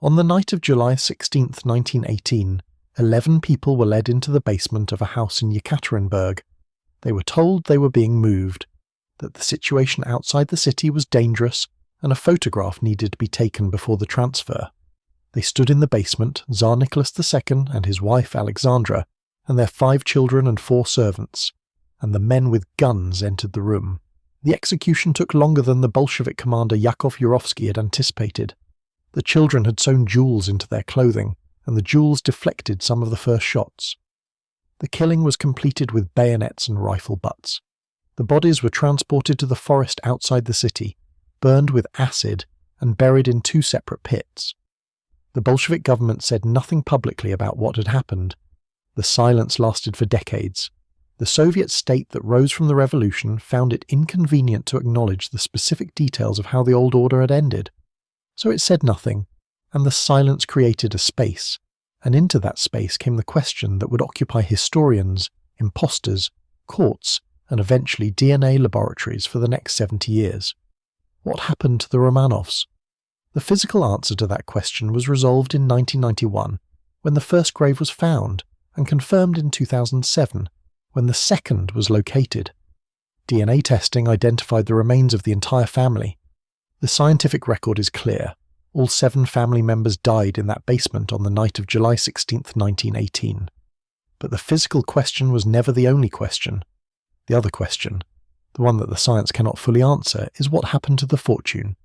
On the night of July 16, 1918, 11 people were led into the basement of a house in Yekaterinburg. They were told they were being moved, that the situation outside the city was dangerous, and a photograph needed to be taken before the transfer. They stood in the basement, Tsar Nicholas II and his wife Alexandra, and their 5 children and 4 servants, and the men with guns entered the room. The execution took longer than the Bolshevik commander Yakov Yurovsky had anticipated. The children had sewn jewels into their clothing, and the jewels deflected some of the first shots. The killing was completed with bayonets and rifle butts. The bodies were transported to the forest outside the city, burned with acid, and buried in 2 separate pits. The Bolshevik government said nothing publicly about what had happened. The silence lasted for decades. The Soviet state that rose from the revolution found it inconvenient to acknowledge the specific details of how the old order had ended. So it said nothing, and the silence created a space, and into that space came the question that would occupy historians, impostors, courts, and eventually DNA laboratories for the next 70 years. What happened to the Romanovs? The physical answer to that question was resolved in 1991, when the first grave was found, and confirmed in 2007, when the second was located. DNA testing identified the remains of the entire family. The scientific record is clear. All 7 family members died in that basement on the night of July 16, 1918. But the physical question was never the only question. The other question, the one that the science cannot fully answer, is what happened to the fortune.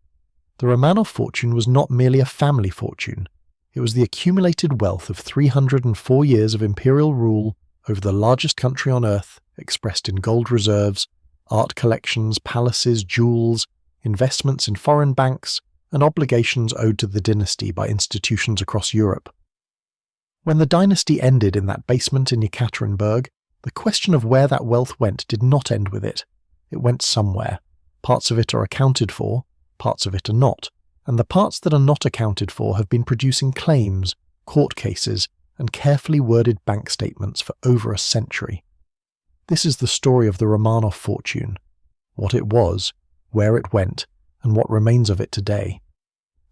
The Romanov fortune was not merely a family fortune. It was the accumulated wealth of 304 years of imperial rule over the largest country on earth, expressed in gold reserves, art collections, palaces, jewels, investments in foreign banks, and obligations owed to the dynasty by institutions across Europe. When the dynasty ended in that basement in Yekaterinburg, the question of where that wealth went did not end with it. It went somewhere. Parts of it are accounted for, parts of it are not, and the parts that are not accounted for have been producing claims, court cases, and carefully worded bank statements for over a century. This is the story of the Romanov fortune, what it was, where it went, and what remains of it today.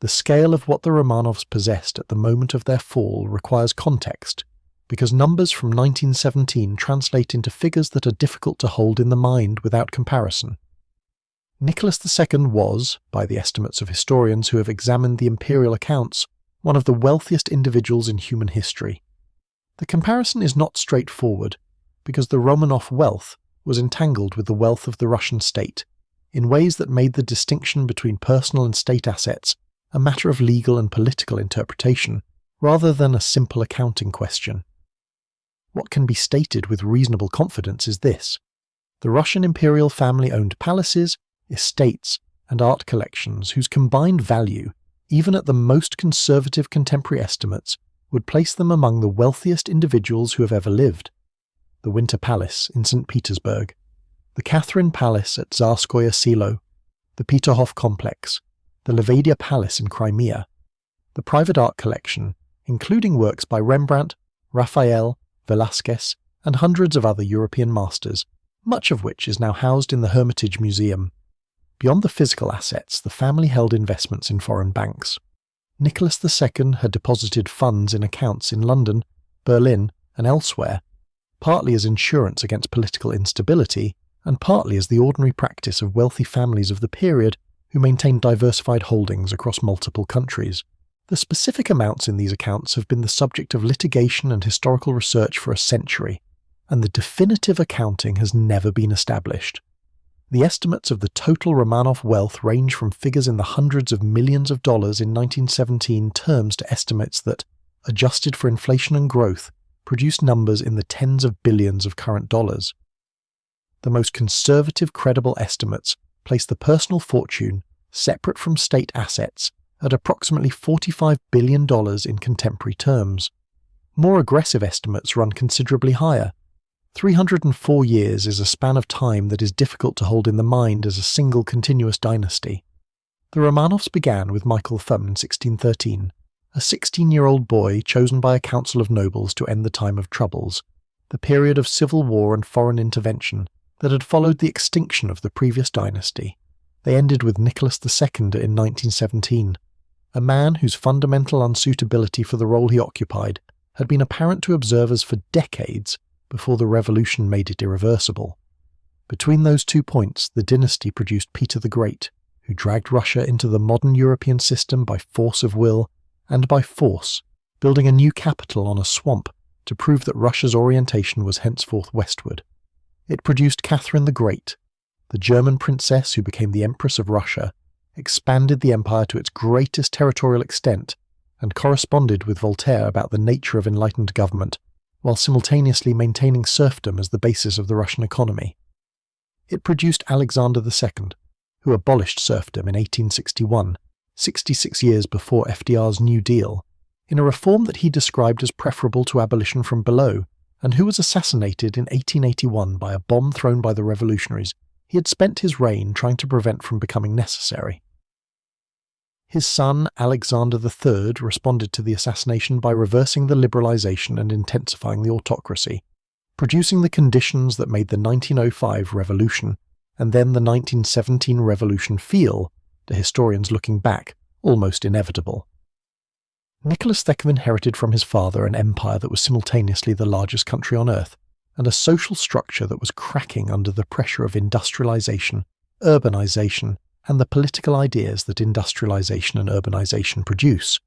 The scale of what the Romanovs possessed at the moment of their fall requires context, because numbers from 1917 translate into figures that are difficult to hold in the mind without comparison. Nicholas II was, by the estimates of historians who have examined the imperial accounts, one of the wealthiest individuals in human history. The comparison is not straightforward, because the Romanov wealth was entangled with the wealth of the Russian state, in ways that made the distinction between personal and state assets a matter of legal and political interpretation, rather than a simple accounting question. What can be stated with reasonable confidence is this: the Russian imperial family owned palaces, estates, and art collections whose combined value, even at the most conservative contemporary estimates, would place them among the wealthiest individuals who have ever lived. The Winter Palace in St. Petersburg, the Catherine Palace at Tsarskoye Selo, the Peterhof Complex, the Levadia Palace in Crimea, the private art collection, including works by Rembrandt, Raphael, Velázquez, and hundreds of other European masters, much of which is now housed in the Hermitage Museum. Beyond the physical assets, the family held investments in foreign banks. Nicholas II had deposited funds in accounts in London, Berlin, and elsewhere, partly as insurance against political instability, and partly as the ordinary practice of wealthy families of the period who maintained diversified holdings across multiple countries. The specific amounts in these accounts have been the subject of litigation and historical research for a century, and the definitive accounting has never been established. The estimates of the total Romanov wealth range from figures in the hundreds of millions of dollars in 1917 terms to estimates that, adjusted for inflation and growth, produce numbers in the tens of billions of current dollars. The most conservative credible estimates place the personal fortune, separate from state assets, at approximately $45 billion in contemporary terms. More aggressive estimates run considerably higher. 304 years is a span of time that is difficult to hold in the mind as a single continuous dynasty. The Romanovs began with Michael Thumb in 1613, a 16-year-old boy chosen by a council of nobles to end the time of troubles, the period of civil war and foreign intervention that had followed the extinction of the previous dynasty. They ended with Nicholas II in 1917. a man whose fundamental unsuitability for the role he occupied had been apparent to observers for decades before the revolution made it irreversible. Between those 2 points, the dynasty produced Peter the Great, who dragged Russia into the modern European system by force of will and by force, building a new capital on a swamp to prove that Russia's orientation was henceforth westward. It produced Catherine the Great, the German princess who became the Empress of Russia, expanded the empire to its greatest territorial extent, and corresponded with Voltaire about the nature of enlightened government, while simultaneously maintaining serfdom as the basis of the Russian economy. It produced Alexander II, who abolished serfdom in 1861, 66 years before FDR's New Deal, in a reform that he described as preferable to abolition from below, and who was assassinated in 1881 by a bomb thrown by the revolutionaries he had spent his reign trying to prevent from becoming necessary. His son, Alexander III, responded to the assassination by reversing the liberalization and intensifying the autocracy, producing the conditions that made the 1905 revolution and then the 1917 revolution feel, to historians looking back, almost inevitable. Nicholas II inherited from his father an empire that was simultaneously the largest country on earth, and a social structure that was cracking under the pressure of industrialization, urbanization, and the political ideas that industrialization and urbanization produce.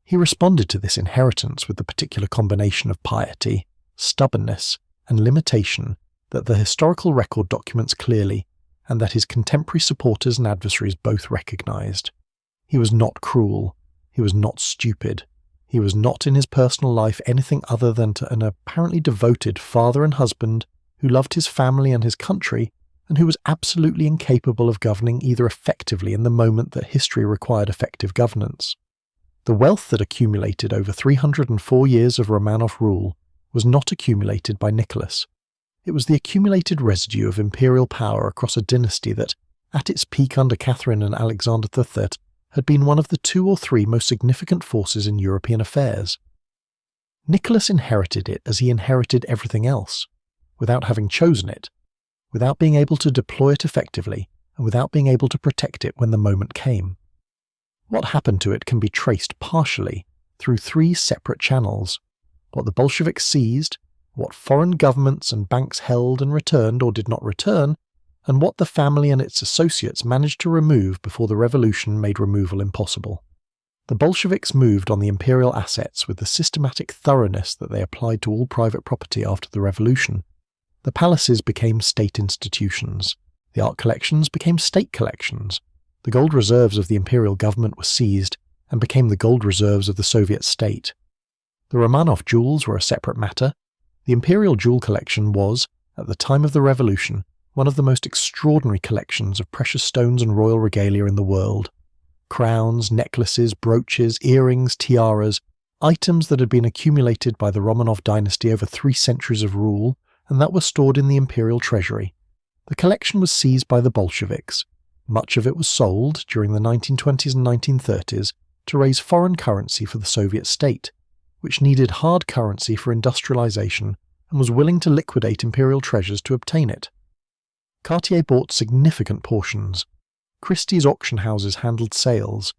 He responded to this inheritance with the particular combination of piety, stubbornness, and limitation that the historical record documents clearly, and that his contemporary supporters and adversaries both recognized. He was not cruel. He was not stupid. He was not in his personal life anything other than an apparently devoted father and husband who loved his family and his country, and who was absolutely incapable of governing either effectively in the moment that history required effective governance. The wealth that accumulated over 304 years of Romanov rule was not accumulated by Nicholas. It was the accumulated residue of imperial power across a dynasty that, at its peak under Catherine and Alexander III, had been one of the 2 or 3 most significant forces in European affairs. Nicholas inherited it as he inherited everything else, without having chosen it, without being able to deploy it effectively, and without being able to protect it when the moment came. What happened to it can be traced partially through 3 separate channels: what the Bolsheviks seized, what foreign governments and banks held and returned or did not return, and what the family and its associates managed to remove before the revolution made removal impossible. The Bolsheviks moved on the imperial assets with the systematic thoroughness that they applied to all private property after the revolution. The palaces became state institutions. The art collections became state collections. The gold reserves of the imperial government were seized and became the gold reserves of the Soviet state. The Romanov jewels were a separate matter. The imperial jewel collection was, at the time of the revolution, one of the most extraordinary collections of precious stones and royal regalia in the world. Crowns, necklaces, brooches, earrings, tiaras, items that had been accumulated by the Romanov dynasty over 3 centuries of rule, and that were stored in the imperial treasury. The collection was seized by the Bolsheviks. Much of it was sold during the 1920s and 1930s to raise foreign currency for the Soviet state, which needed hard currency for industrialization and was willing to liquidate imperial treasures to obtain it. Cartier bought significant portions. Christie's auction houses handled sales.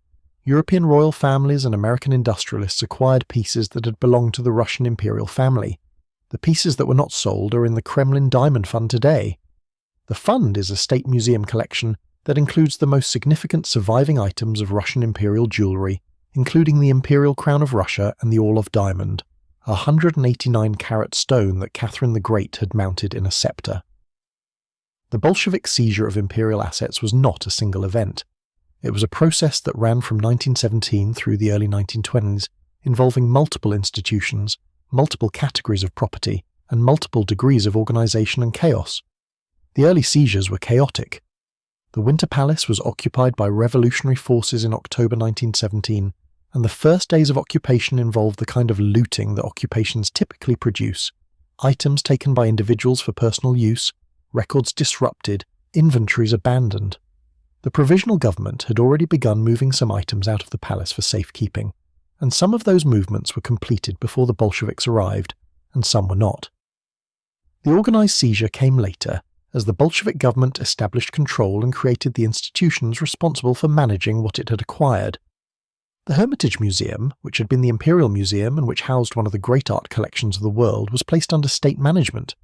European royal families and American industrialists acquired pieces that had belonged to the Russian imperial family. The pieces that were not sold are in the Kremlin Diamond Fund today. The fund is a state museum collection that includes the most significant surviving items of Russian imperial jewellery, including the Imperial Crown of Russia and the Orlov Diamond, a 189-carat stone that Catherine the Great had mounted in a scepter. The Bolshevik seizure of imperial assets was not a single event. It was a process that ran from 1917 through the early 1920s, involving multiple institutions, multiple categories of property, and multiple degrees of organization and chaos. The early seizures were chaotic. The Winter Palace was occupied by revolutionary forces in October 1917, and the first days of occupation involved the kind of looting that occupations typically produce: items taken by individuals for personal use, records disrupted, inventories abandoned. The provisional government had already begun moving some items out of the palace for safekeeping, and some of those movements were completed before the Bolsheviks arrived, and some were not. The organized seizure came later, as the Bolshevik government established control and created the institutions responsible for managing what it had acquired. The Hermitage Museum, which had been the Imperial Museum and which housed one of the great art collections of the world, was placed under state management.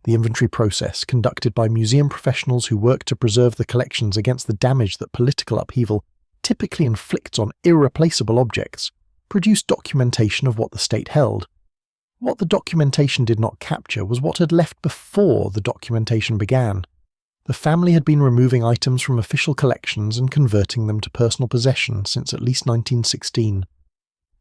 The inventory process, conducted by museum professionals who worked to preserve the collections against the damage that political upheaval typically inflicts on irreplaceable objects, produced documentation of what the state held. What the documentation did not capture was what had left before the documentation began. The family had been removing items from official collections and converting them to personal possession since at least 1916.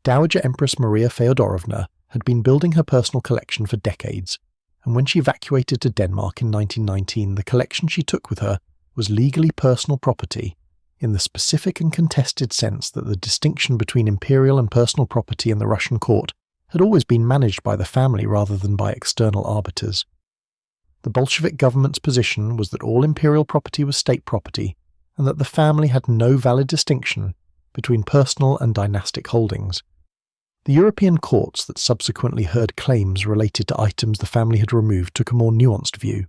Dowager Empress Maria Feodorovna had been building her personal collection for decades, and when she evacuated to Denmark in 1919, the collection she took with her was legally personal property, in the specific and contested sense that the distinction between imperial and personal property in the Russian court had always been managed by the family rather than by external arbiters. The Bolshevik government's position was that all imperial property was state property, and that the family had no valid distinction between personal and dynastic holdings. The European courts that subsequently heard claims related to items the family had removed took a more nuanced view.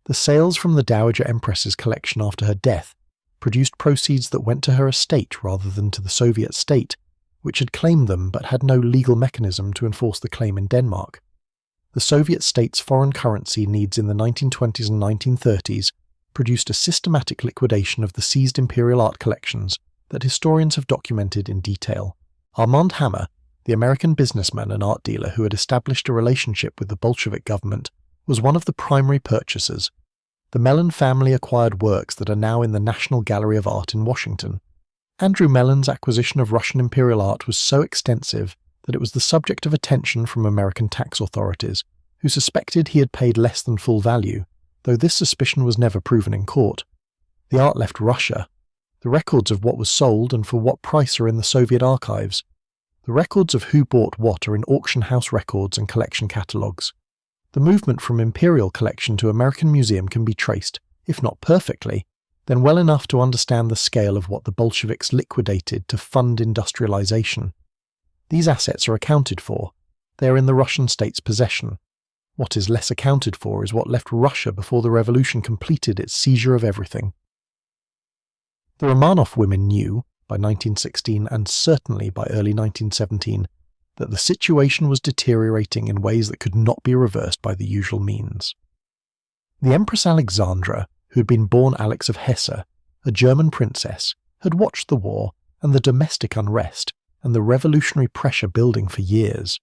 The sales from the Dowager Empress's collection after her death produced proceeds that went to her estate rather than to the Soviet state, which had claimed them but had no legal mechanism to enforce the claim in Denmark. The Soviet state's foreign currency needs in the 1920s and 1930s produced a systematic liquidation of the seized imperial art collections that historians have documented in detail. Armand Hammer, the American businessman and art dealer who had established a relationship with the Bolshevik government, was one of the primary purchasers. The Mellon family acquired works that are now in the National Gallery of Art in Washington. Andrew Mellon's acquisition of Russian imperial art was so extensive that it was the subject of attention from American tax authorities, who suspected he had paid less than full value, though this suspicion was never proven in court. The art left Russia. The records of what was sold and for what price are in the Soviet archives. The records of who bought what are in auction house records and collection catalogues. The movement from imperial collection to American museum can be traced, if not perfectly, then well enough to understand the scale of what the Bolsheviks liquidated to fund industrialization. These assets are accounted for. They are in the Russian state's possession. What is less accounted for is what left Russia before the revolution completed its seizure of everything. The Romanov women knew, by 1916 and certainly by early 1917, that the situation was deteriorating in ways that could not be reversed by the usual means. The Empress Alexandra, who had been born Alex of Hesse, a German princess, had watched the war and the domestic unrest and the revolutionary pressure building for years.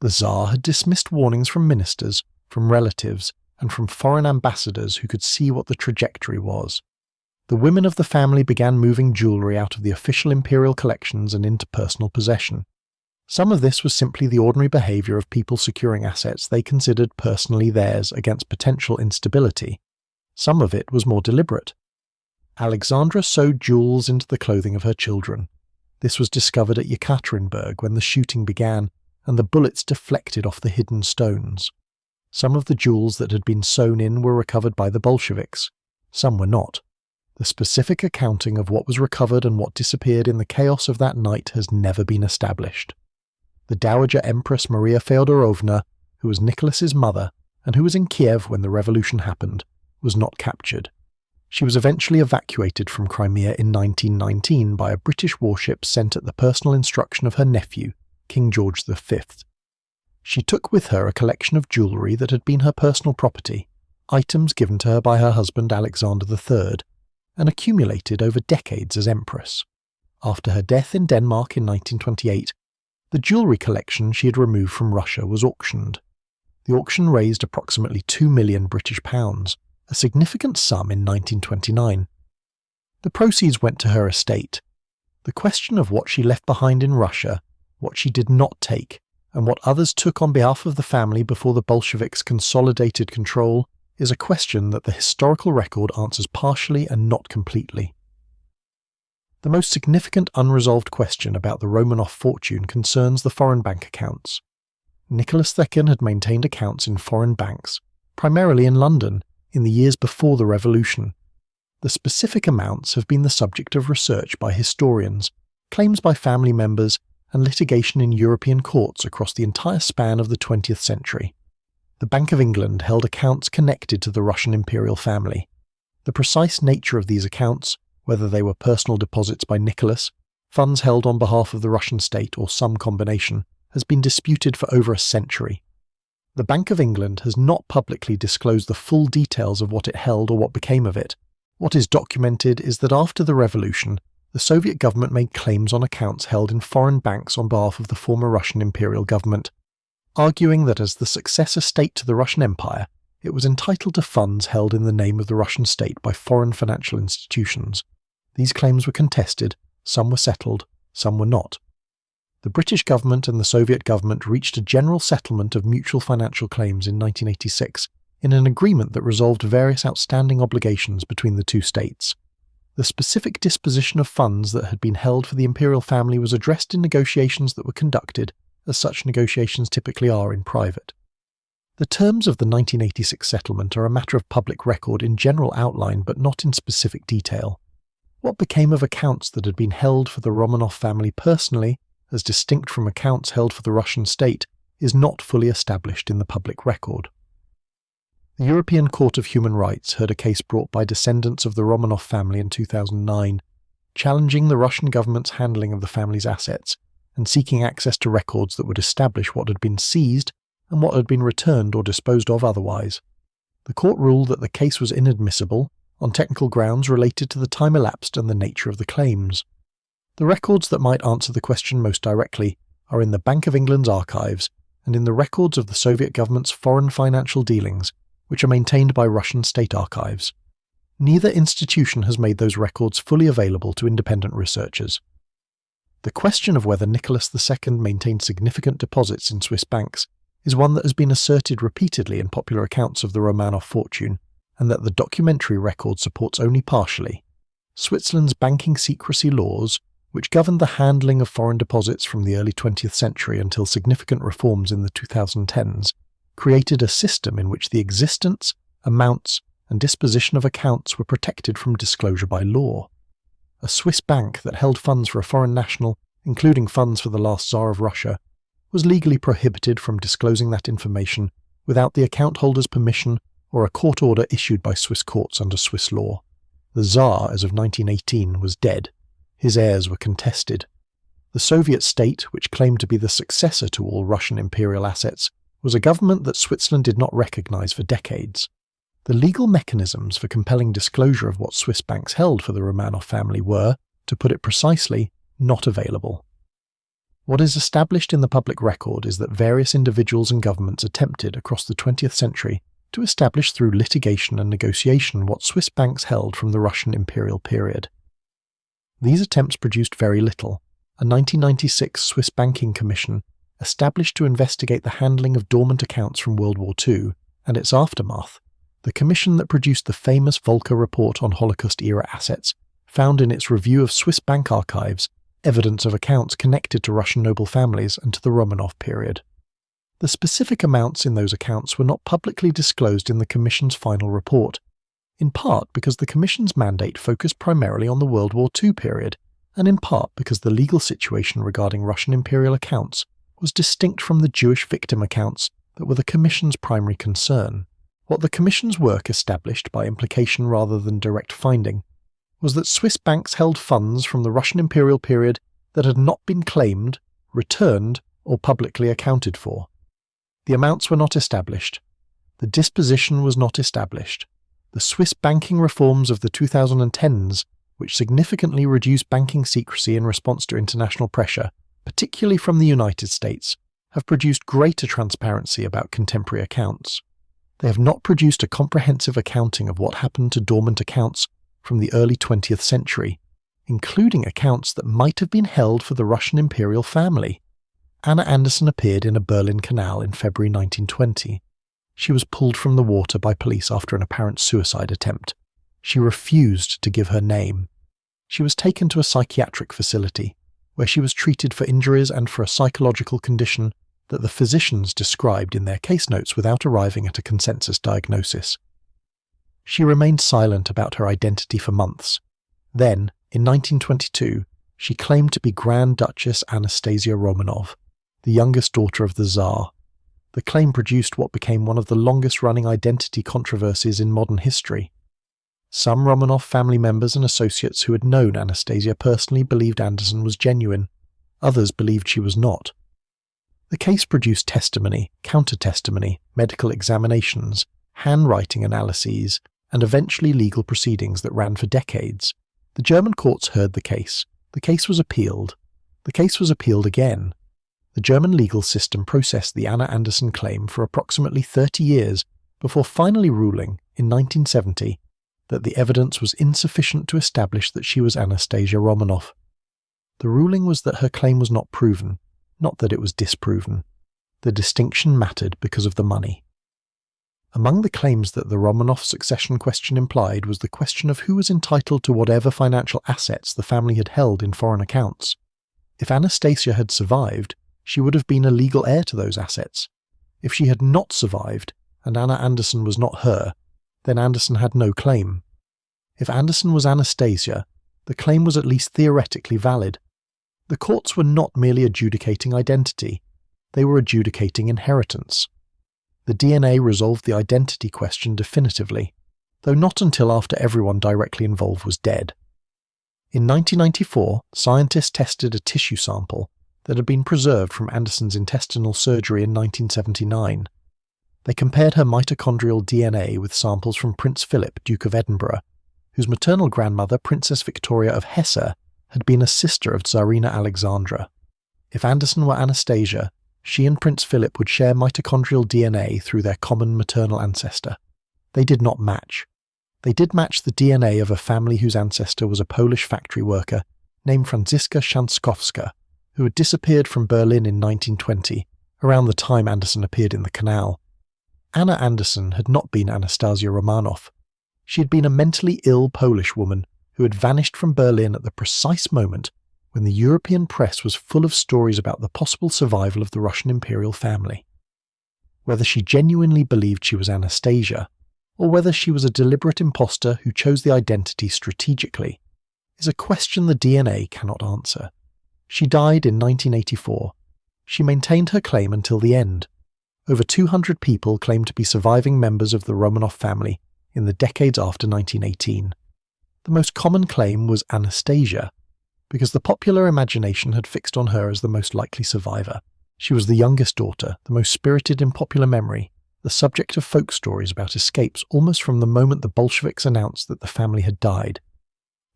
The Tsar had dismissed warnings from ministers, from relatives, and from foreign ambassadors who could see what the trajectory was. The women of the family began moving jewellery out of the official imperial collections and into personal possession. Some of this was simply the ordinary behaviour of people securing assets they considered personally theirs against potential instability. Some of it was more deliberate. Alexandra sewed jewels into the clothing of her children. This was discovered at Yekaterinburg when the shooting began, and the bullets deflected off the hidden stones. Some of the jewels that had been sewn in were recovered by the Bolsheviks. Some were not. The specific accounting of what was recovered and what disappeared in the chaos of that night has never been established. The Dowager Empress Maria Feodorovna, who was Nicholas's mother and who was in Kiev when the revolution happened, was not captured. She was eventually evacuated from Crimea in 1919 by a British warship sent at the personal instruction of her nephew, King George V. She took with her a collection of jewellery that had been her personal property, items given to her by her husband Alexander III, and accumulated over decades as empress. After her death in Denmark in 1928, the jewellery collection she had removed from Russia was auctioned. The auction raised approximately £2 million, a significant sum in 1929. The proceeds went to her estate. The question of what she left behind in Russia, what she did not take, and what others took on behalf of the family before the Bolsheviks consolidated control is a question that the historical record answers partially and not completely. The most significant unresolved question about the Romanov fortune concerns the foreign bank accounts. Nicholas II had maintained accounts in foreign banks, primarily in London, in the years before the revolution. The specific amounts have been the subject of research by historians, claims by family members, and litigation in European courts across the entire span of the 20th century. The Bank of England held accounts connected to the Russian imperial family. The precise nature of these accounts, whether they were personal deposits by Nicholas, funds held on behalf of the Russian state or some combination, has been disputed for over a century. The Bank of England has not publicly disclosed the full details of what it held or what became of it. What is documented is that after the revolution, the Soviet government made claims on accounts held in foreign banks on behalf of the former Russian imperial government, arguing that as the successor state to the Russian Empire, it was entitled to funds held in the name of the Russian state by foreign financial institutions. These claims were contested, some were settled, some were not. The British government and the Soviet government reached a general settlement of mutual financial claims in 1986 in an agreement that resolved various outstanding obligations between the two states. The specific disposition of funds that had been held for the imperial family was addressed in negotiations that were conducted, as such negotiations typically are, in private. The terms of the 1986 settlement are a matter of public record in general outline but not in specific detail. What became of accounts that had been held for the Romanov family personally, as distinct from accounts held for the Russian state, is not fully established in the public record. The European Court of Human Rights heard a case brought by descendants of the Romanov family in 2009, challenging the Russian government's handling of the family's assets and seeking access to records that would establish what had been seized and what had been returned or disposed of otherwise. The court ruled that the case was inadmissible on technical grounds related to the time elapsed and the nature of the claims. The records that might answer the question most directly are in the Bank of England's archives and in the records of the Soviet government's foreign financial dealings, which are maintained by Russian state archives. Neither institution has made those records fully available to independent researchers. The question of whether Nicholas II maintained significant deposits in Swiss banks is one that has been asserted repeatedly in popular accounts of the Romanov fortune, and that the documentary record supports only partially. Switzerland's banking secrecy laws, which governed the handling of foreign deposits from the early 20th century until significant reforms in the 2010s, created a system in which the existence, amounts, and disposition of accounts were protected from disclosure by law. A Swiss bank that held funds for a foreign national, including funds for the last Tsar of Russia, was legally prohibited from disclosing that information without the account holder's permission or a court order issued by Swiss courts under Swiss law. The Tsar, as of 1918, was dead. His heirs were contested. The Soviet state, which claimed to be the successor to all Russian imperial assets, was a government that Switzerland did not recognize for decades. The legal mechanisms for compelling disclosure of what Swiss banks held for the Romanov family were, to put it precisely, not available. What is established in the public record is that various individuals and governments attempted across the 20th century to establish through litigation and negotiation what Swiss banks held from the Russian imperial period. These attempts produced very little. A 1996 Swiss Banking Commission, established to investigate the handling of dormant accounts from World War II and its aftermath, the commission that produced the famous Volcker report on Holocaust-era assets, found in its review of Swiss bank archives evidence of accounts connected to Russian noble families and to the Romanov period. The specific amounts in those accounts were not publicly disclosed in the Commission's final report, in part because the Commission's mandate focused primarily on the World War II period, and in part because the legal situation regarding Russian imperial accounts was distinct from the Jewish victim accounts that were the Commission's primary concern. What the Commission's work established by implication rather than direct finding was that Swiss banks held funds from the Russian imperial period that had not been claimed, returned, or publicly accounted for. The amounts were not established. The disposition was not established. The Swiss banking reforms of the 2010s, which significantly reduced banking secrecy in response to international pressure, particularly from the United States, have produced greater transparency about contemporary accounts. They have not produced a comprehensive accounting of what happened to dormant accounts from the early 20th century, including accounts that might have been held for the Russian imperial family. Anna Anderson appeared in a Berlin canal in February 1920. She was pulled from the water by police after an apparent suicide attempt. She refused to give her name. She was taken to a psychiatric facility, where she was treated for injuries and for a psychological condition that the physicians described in their case notes without arriving at a consensus diagnosis. She remained silent about her identity for months. Then, in 1922, she claimed to be Grand Duchess Anastasia Romanov, the youngest daughter of the Tsar. The claim produced what became one of the longest-running identity controversies in modern history. Some Romanov family members and associates who had known Anastasia personally believed Anderson was genuine. Others believed she was not. The case produced testimony, counter-testimony, medical examinations, handwriting analyses, and eventually legal proceedings that ran for decades. The German courts heard the case. The case was appealed. The case was appealed again. The German legal system processed the Anna Anderson claim for approximately 30 years before finally ruling, in 1970, that the evidence was insufficient to establish that she was Anastasia Romanov. The ruling was that her claim was not proven, not that it was disproven. The distinction mattered because of the money. Among the claims that the Romanov succession question implied was the question of who was entitled to whatever financial assets the family had held in foreign accounts. If Anastasia had survived, she would have been a legal heir to those assets. If she had not survived, and Anna Anderson was not her, then Anderson had no claim. If Anderson was Anastasia, the claim was at least theoretically valid. The courts were not merely adjudicating identity, they were adjudicating inheritance. The DNA resolved the identity question definitively, though not until after everyone directly involved was dead. In 1994, scientists tested a tissue sample that had been preserved from Anderson's intestinal surgery in 1979. They compared her mitochondrial DNA with samples from Prince Philip, Duke of Edinburgh, whose maternal grandmother, Princess Victoria of Hesse, had been a sister of Tsarina Alexandra. If Anderson were Anastasia, she and Prince Philip would share mitochondrial DNA through their common maternal ancestor. They did not match. They did match the DNA of a family whose ancestor was a Polish factory worker named Franziska Szankowska, who had disappeared from Berlin in 1920, around the time Anderson appeared in the canal. Anna Anderson had not been Anastasia Romanov. She had been a mentally ill Polish woman who had vanished from Berlin at the precise moment when the European press was full of stories about the possible survival of the Russian imperial family. Whether she genuinely believed she was Anastasia, or whether she was a deliberate impostor who chose the identity strategically, is a question the DNA cannot answer. She died in 1984. She maintained her claim until the end. Over 200 people claimed to be surviving members of the Romanov family in the decades after 1918. The most common claim was Anastasia, because the popular imagination had fixed on her as the most likely survivor. She was the youngest daughter, the most spirited in popular memory, the subject of folk stories about escapes almost from the moment the Bolsheviks announced that the family had died.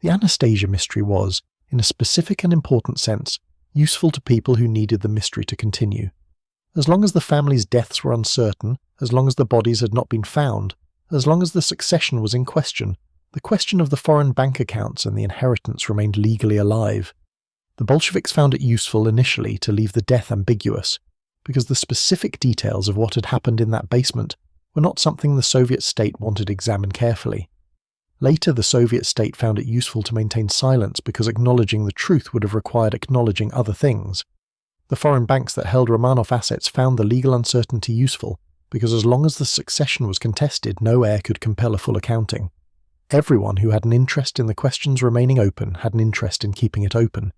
The Anastasia mystery was, in a specific and important sense, useful to people who needed the mystery to continue. As long as the family's deaths were uncertain, as long as the bodies had not been found, as long as the succession was in question, the question of the foreign bank accounts and the inheritance remained legally alive. The Bolsheviks found it useful initially to leave the death ambiguous, because the specific details of what had happened in that basement were not something the Soviet state wanted examined carefully. Later, the Soviet state found it useful to maintain silence because acknowledging the truth would have required acknowledging other things. The foreign banks that held Romanov assets found the legal uncertainty useful because as long as the succession was contested, no heir could compel a full accounting. Everyone who had an interest in the questions remaining open had an interest in keeping it open.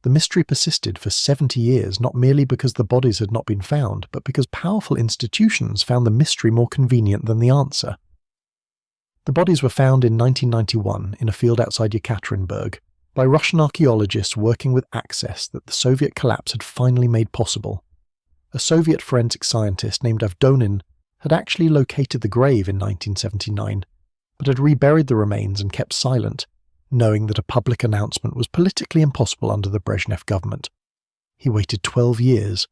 The mystery persisted for 70 years not merely because the bodies had not been found, but because powerful institutions found the mystery more convenient than the answer. The bodies were found in 1991 in a field outside Yekaterinburg by Russian archaeologists working with access that the Soviet collapse had finally made possible. A Soviet forensic scientist named Avdonin had actually located the grave in 1979, but had reburied the remains and kept silent, knowing that a public announcement was politically impossible under the Brezhnev government. He waited 12 years.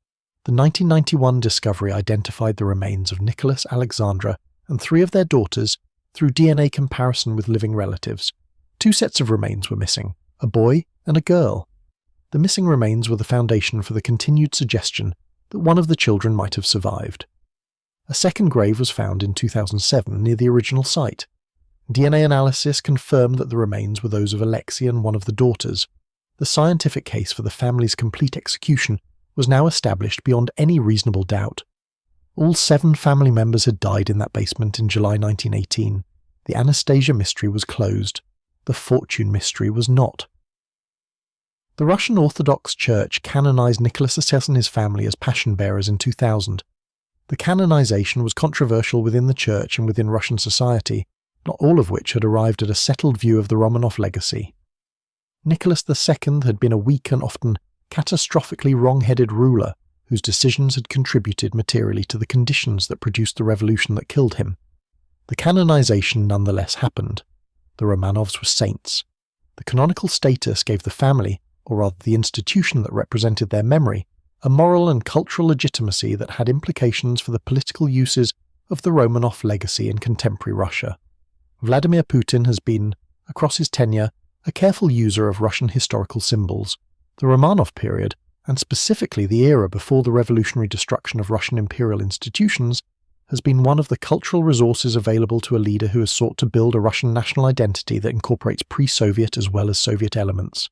The 1991 discovery identified the remains of Nicholas, Alexandra, and 3 of their daughters through DNA comparison with living relatives. 2 sets of remains were missing, a boy and a girl. The missing remains were the foundation for the continued suggestion that one of the children might have survived. A second grave was found in 2007 near the original site. DNA analysis confirmed that the remains were those of Alexei and one of the daughters. The scientific case for the family's complete execution was now established beyond any reasonable doubt. All 7 family members had died in that basement in July 1918. The Anastasia mystery was closed. The fortune mystery was not. The Russian Orthodox Church canonized Nicholas Assess and his family as passion bearers in 2000. The canonization was controversial within the church and within Russian society, not all of which had arrived at a settled view of the Romanov legacy. Nicholas II had been a weak and often catastrophically wrong-headed ruler whose decisions had contributed materially to the conditions that produced the revolution that killed him. The canonization nonetheless happened. The Romanovs were saints. The canonical status gave the family, or rather the institution that represented their memory, a moral and cultural legitimacy that had implications for the political uses of the Romanov legacy in contemporary Russia. Vladimir Putin has been, across his tenure, a careful user of Russian historical symbols. The Romanov period, and specifically the era before the revolutionary destruction of Russian imperial institutions, has been one of the cultural resources available to a leader who has sought to build a Russian national identity that incorporates pre-Soviet as well as Soviet elements.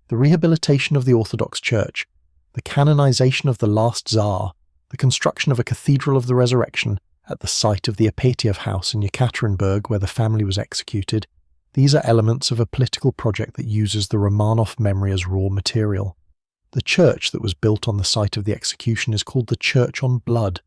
The rehabilitation of the Orthodox Church, the canonization of the last Tsar, the construction of a Cathedral of the Resurrection at the site of the Apatiev house in Yekaterinburg where the family was executed, these are elements of a political project that uses the Romanov memory as raw material. The church that was built on the site of the execution is called the Church on Blood.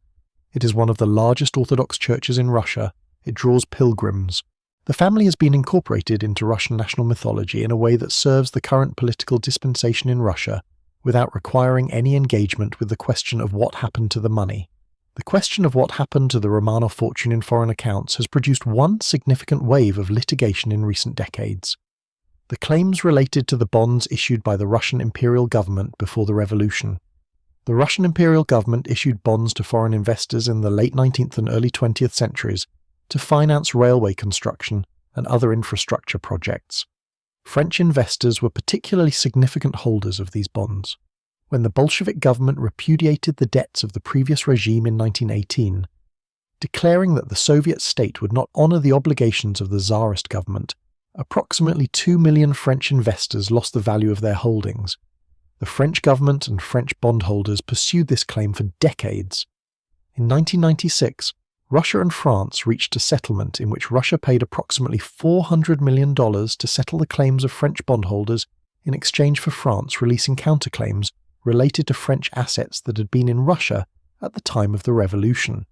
It is one of the largest Orthodox churches in Russia. It draws pilgrims. The family has been incorporated into Russian national mythology in a way that serves the current political dispensation in Russia without requiring any engagement with the question of what happened to the money. The question of what happened to the Romanov fortune in foreign accounts has produced one significant wave of litigation in recent decades. The claims related to the bonds issued by the Russian imperial government before the revolution. The Russian imperial government issued bonds to foreign investors in the late 19th and early 20th centuries to finance railway construction and other infrastructure projects. French investors were particularly significant holders of these bonds. When the Bolshevik government repudiated the debts of the previous regime in 1918, declaring that the Soviet state would not honour the obligations of the Tsarist government, approximately 2 million French investors lost the value of their holdings. The French government and French bondholders pursued this claim for decades. In 1996, Russia and France reached a settlement in which Russia paid approximately $400 million to settle the claims of French bondholders in exchange for France releasing counterclaims related to French assets that had been in Russia at the time of the revolution.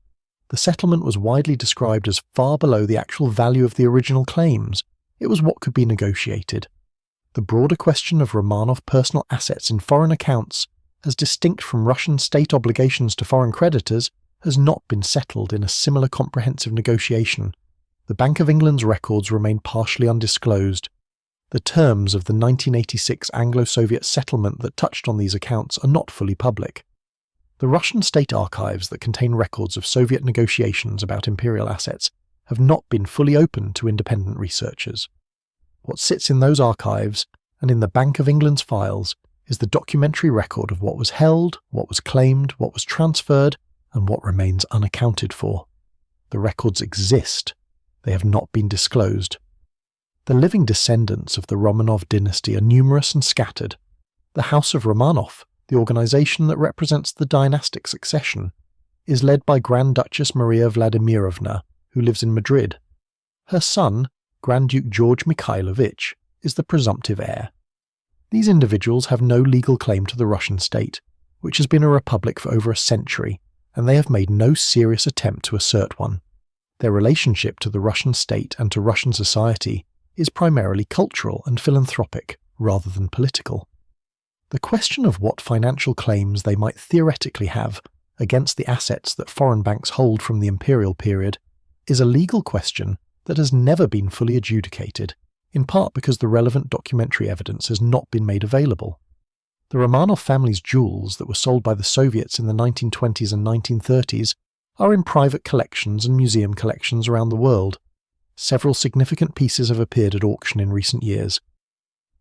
The settlement was widely described as far below the actual value of the original claims. It was what could be negotiated. The broader question of Romanov personal assets in foreign accounts, as distinct from Russian state obligations to foreign creditors, has not been settled in a similar comprehensive negotiation. The Bank of England's records remain partially undisclosed. The terms of the 1986 Anglo-Soviet settlement that touched on these accounts are not fully public. The Russian state archives that contain records of Soviet negotiations about imperial assets have not been fully opened to independent researchers. What sits in those archives, and in the Bank of England's files, is the documentary record of what was held, what was claimed, what was transferred, and what remains unaccounted for. The records exist. They have not been disclosed. The living descendants of the Romanov dynasty are numerous and scattered. The House of Romanov, the organisation that represents the dynastic succession, is led by Grand Duchess Maria Vladimirovna, who lives in Madrid. Her son, Grand Duke George Mikhailovich, is the presumptive heir. These individuals have no legal claim to the Russian state, which has been a republic for over a century, and they have made no serious attempt to assert one. Their relationship to the Russian state and to Russian society is primarily cultural and philanthropic, rather than political. The question of what financial claims they might theoretically have against the assets that foreign banks hold from the imperial period is a legal question that has never been fully adjudicated, in part because the relevant documentary evidence has not been made available. The Romanov family's jewels that were sold by the Soviets in the 1920s and 1930s are in private collections and museum collections around the world. Several significant pieces have appeared at auction in recent years.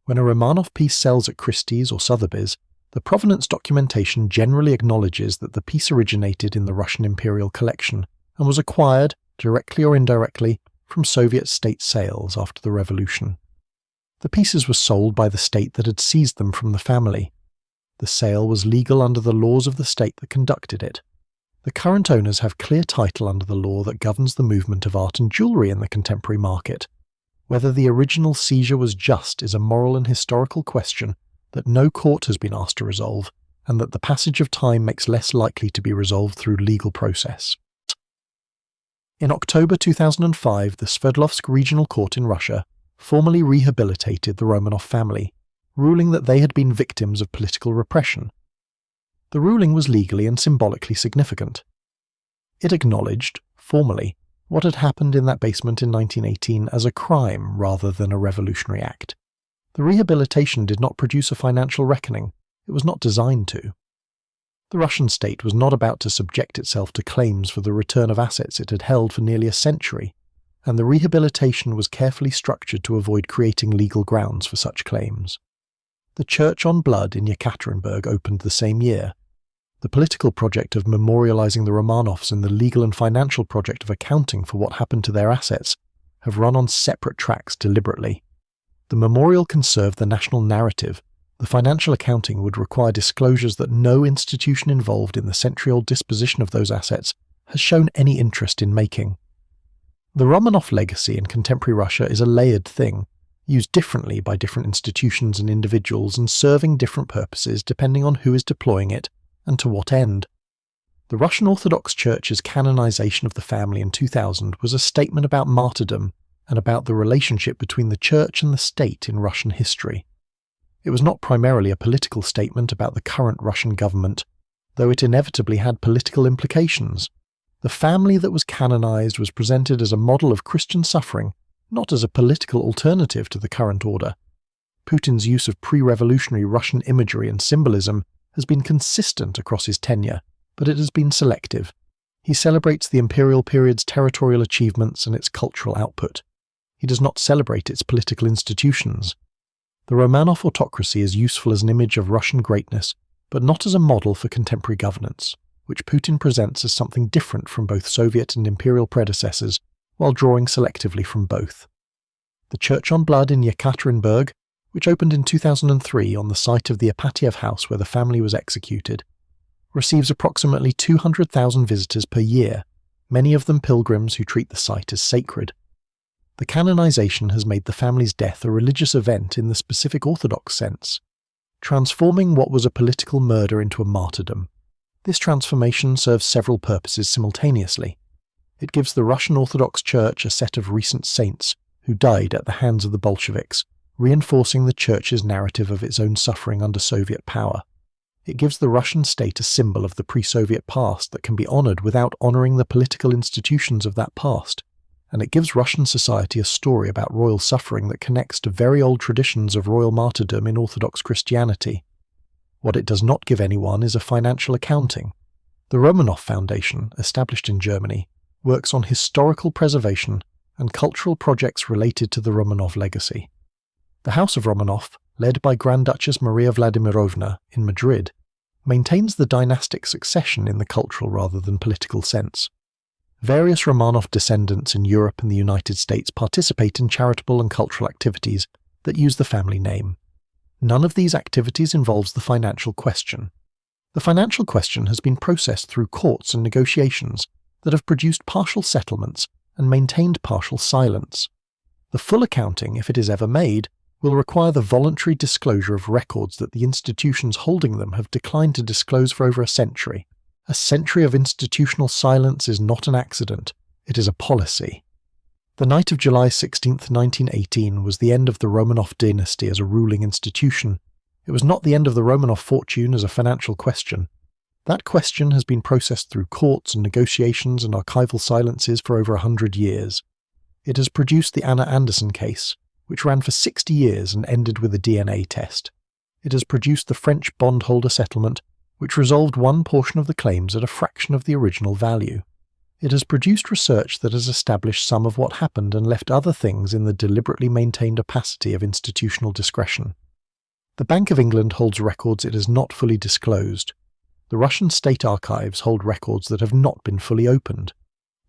When a Romanov piece sells at Christie's or Sotheby's, the provenance documentation generally acknowledges that the piece originated in the Russian imperial collection and was acquired, directly or indirectly, from Soviet state sales after the revolution. The pieces were sold by the state that had seized them from the family. The sale was legal under the laws of the state that conducted it. The current owners have clear title under the law that governs the movement of art and jewellery in the contemporary market. Whether the original seizure was just is a moral and historical question that no court has been asked to resolve, and that the passage of time makes less likely to be resolved through legal process. In October 2005, the Sverdlovsk Regional Court in Russia formally rehabilitated the Romanov family, ruling that they had been victims of political repression. The ruling was legally and symbolically significant. It acknowledged, formally, what had happened in that basement in 1918 as a crime rather than a revolutionary act. The rehabilitation did not produce a financial reckoning. It was not designed to. The Russian state was not about to subject itself to claims for the return of assets it had held for nearly a century, and the rehabilitation was carefully structured to avoid creating legal grounds for such claims. The Church on Blood in Yekaterinburg opened the same year. The political project of memorializing the Romanovs and the legal and financial project of accounting for what happened to their assets have run on separate tracks deliberately. The memorial conserved the national narrative. The financial accounting would require disclosures that no institution involved in the century-old disposition of those assets has shown any interest in making. The Romanov legacy in contemporary Russia is a layered thing, used differently by different institutions and individuals and serving different purposes depending on who is deploying it and to what end. The Russian Orthodox Church's canonization of the family in 2000 was a statement about martyrdom and about the relationship between the Church and the state in Russian history. It was not primarily a political statement about the current Russian government, though it inevitably had political implications. The family that was canonized was presented as a model of Christian suffering, not as a political alternative to the current order. Putin's use of pre-revolutionary Russian imagery and symbolism has been consistent across his tenure, but it has been selective. He celebrates the imperial period's territorial achievements and its cultural output. He does not celebrate its political institutions. The Romanov autocracy is useful as an image of Russian greatness, but not as a model for contemporary governance, which Putin presents as something different from both Soviet and imperial predecessors, while drawing selectively from both. The Church on Blood in Yekaterinburg, which opened in 2003 on the site of the Apatiev house where the family was executed, receives approximately 200,000 visitors per year, many of them pilgrims who treat the site as sacred. The canonization has made the family's death a religious event in the specific Orthodox sense, transforming what was a political murder into a martyrdom. This transformation serves several purposes simultaneously. It gives the Russian Orthodox Church a set of recent saints who died at the hands of the Bolsheviks, reinforcing the Church's narrative of its own suffering under Soviet power. It gives the Russian state a symbol of the pre-Soviet past that can be honored without honoring the political institutions of that past. And it gives Russian society a story about royal suffering that connects to very old traditions of royal martyrdom in Orthodox Christianity. What it does not give anyone is a financial accounting. The Romanov Foundation, established in Germany, works on historical preservation and cultural projects related to the Romanov legacy. The House of Romanov, led by Grand Duchess Maria Vladimirovna in Madrid, maintains the dynastic succession in the cultural rather than political sense. Various Romanov descendants in Europe and the United States participate in charitable and cultural activities that use the family name. None of these activities involves the financial question. The financial question has been processed through courts and negotiations that have produced partial settlements and maintained partial silence. The full accounting, if it is ever made, will require the voluntary disclosure of records that the institutions holding them have declined to disclose for over a century. A century of institutional silence is not an accident, it is a policy. The night of July 16, 1918 was the end of the Romanov dynasty as a ruling institution. It was not the end of the Romanov fortune as a financial question. That question has been processed through courts and negotiations and archival silences for over 100 years. It has produced the Anna Anderson case, which ran for 60 years and ended with a DNA test. It has produced the French bondholder settlement, which resolved one portion of the claims at a fraction of the original value. It has produced research that has established some of what happened and left other things in the deliberately maintained opacity of institutional discretion. The Bank of England holds records it has not fully disclosed. The Russian state archives hold records that have not been fully opened.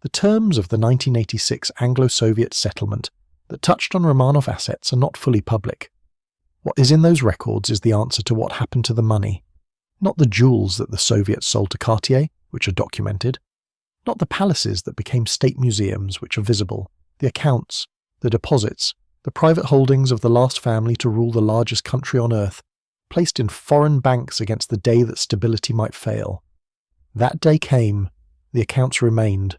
The terms of the 1986 Anglo-Soviet settlement that touched on Romanov assets are not fully public. What is in those records is the answer to what happened to the money. Not the jewels that the Soviets sold to Cartier, which are documented. Not the palaces that became state museums, which are visible. The accounts, the deposits, the private holdings of the last family to rule the largest country on earth, placed in foreign banks against the day that stability might fail. That day came. The accounts remained.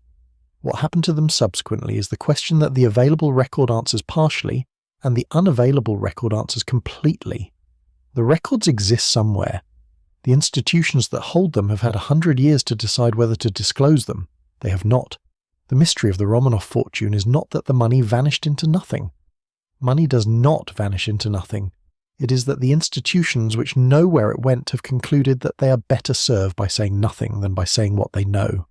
What happened to them subsequently is the question that the available record answers partially and the unavailable record answers completely. The records exist somewhere. The institutions that hold them have had 100 years to decide whether to disclose them. They have not. The mystery of the Romanov fortune is not that the money vanished into nothing. Money does not vanish into nothing. It is that the institutions which know where it went have concluded that they are better served by saying nothing than by saying what they know.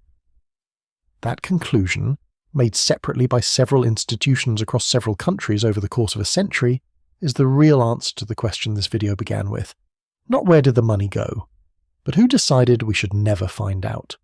That conclusion, made separately by several institutions across several countries over the course of a century, is the real answer to the question this video began with. Not where did the money go, but who decided we should never find out.